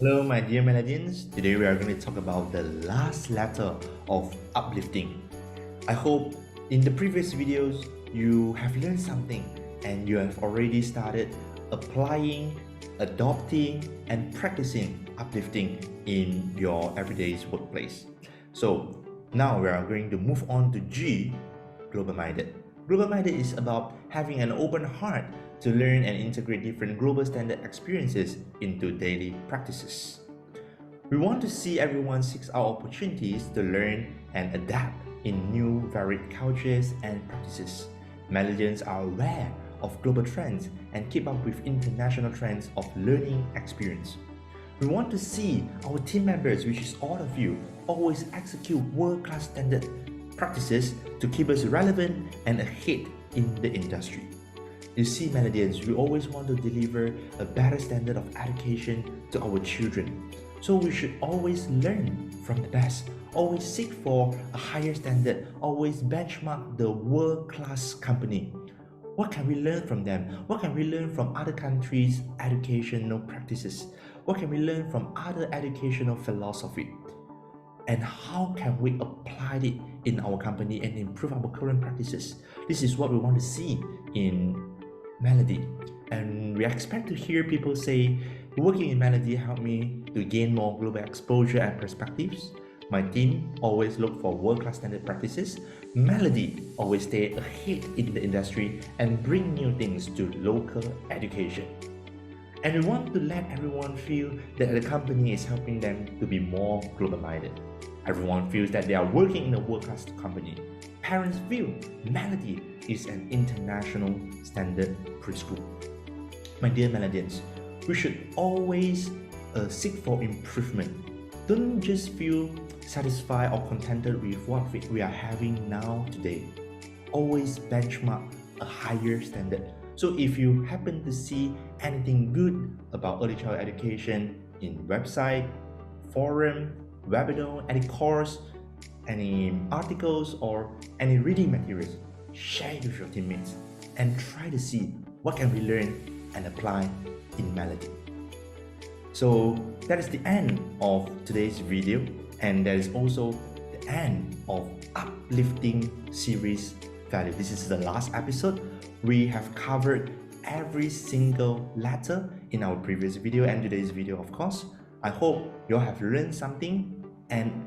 Hello, my dear Melodians. Today we are going to talk about the last letter of uplifting. I hope in the previous videos you have learned something and you have already started applying, adopting, and practicing uplifting in your everyday workplace. So now we are going to move on to G, global minded. Global minded is about having an open heart to learn and integrate different global standard experiences into daily practices. We want to see everyone seek out opportunities to learn and adapt in new varied cultures and practices. Melodians are aware of global trends and keep up with international trends of learning experience. We want to see our team members, which is all of you, always execute world-class standard practices to keep us relevant and ahead in the industry. You see, Melodians, we always want to deliver a better standard of education to our children. So we should always learn from the best, always seek for a higher standard, always benchmark the world-class company. What can we learn from them? What can we learn from other countries' educational practices? What can we learn from other educational philosophy? And how can we apply it in our company and improve our current practices? This is what we want to see in Melody. And we expect to hear people say, working in Melody helped me to gain more global exposure and perspectives. My team always look for world-class standard practices. Melody always stay ahead in the industry and bring new things to local education. And we want to let everyone feel that the company is helping them to be more global-minded. Everyone feels that they are working in a world-class company. Parents feel Melody is an international standard preschool. My dear Melodians, we should always seek for improvement. Don't just feel satisfied or contented with what we are having now today. Always benchmark a higher standard. So if you happen to see anything good about early childhood education in website, forum, webinar, any course, any articles, or any reading materials, share it with your teammates and try to see what can we learn and apply in Melody. So that is the end of today's video, and that is also the end of uplifting series value. This is the last episode. We have covered every single letter in our previous video and today's video, of course. I hope you all have learned something, and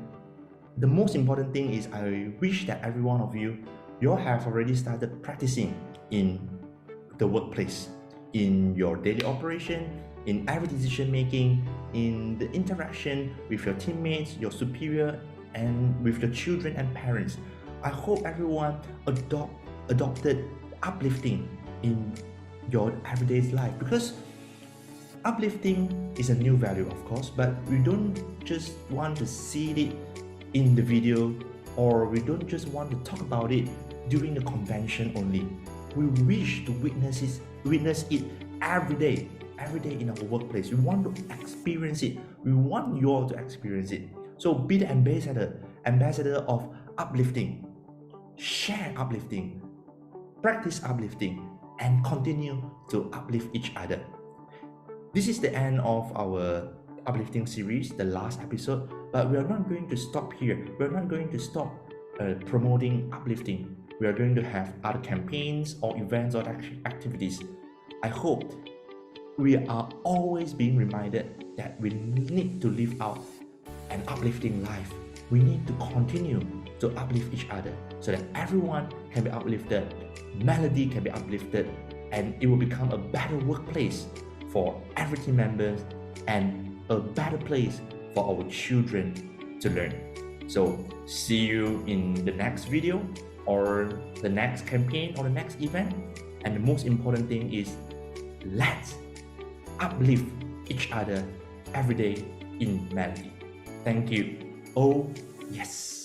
the most important thing is I wish that every one of you all have already started practicing in the workplace, in your daily operation, in every decision making, in the interaction with your teammates, your superior, and with the children and parents. I hope everyone adopted uplifting in your everyday life, because uplifting is a new value, of course, but we don't just want to see it in the video, or we don't just want to talk about it during the convention only. We wish to witness it every day in our workplace. We want to experience it. We want you all to experience it. So be the ambassador of uplifting. Share uplifting, practice uplifting, and continue to uplift each other. This is the end of our uplifting series, the last episode, but we are not going to stop here. We are not going to stop promoting uplifting. We are going to have other campaigns or events or activities. I hope we are always being reminded that we need to live out an uplifting life. We need to continue to uplift each other so that everyone can be uplifted, Melody can be uplifted, and it will become a better workplace for every team members and a better place for our children to learn. So see you in the next video or the next campaign or the next event. And the most important thing is, let's uplift each other every day in Melody. Thank you. Oh, yes.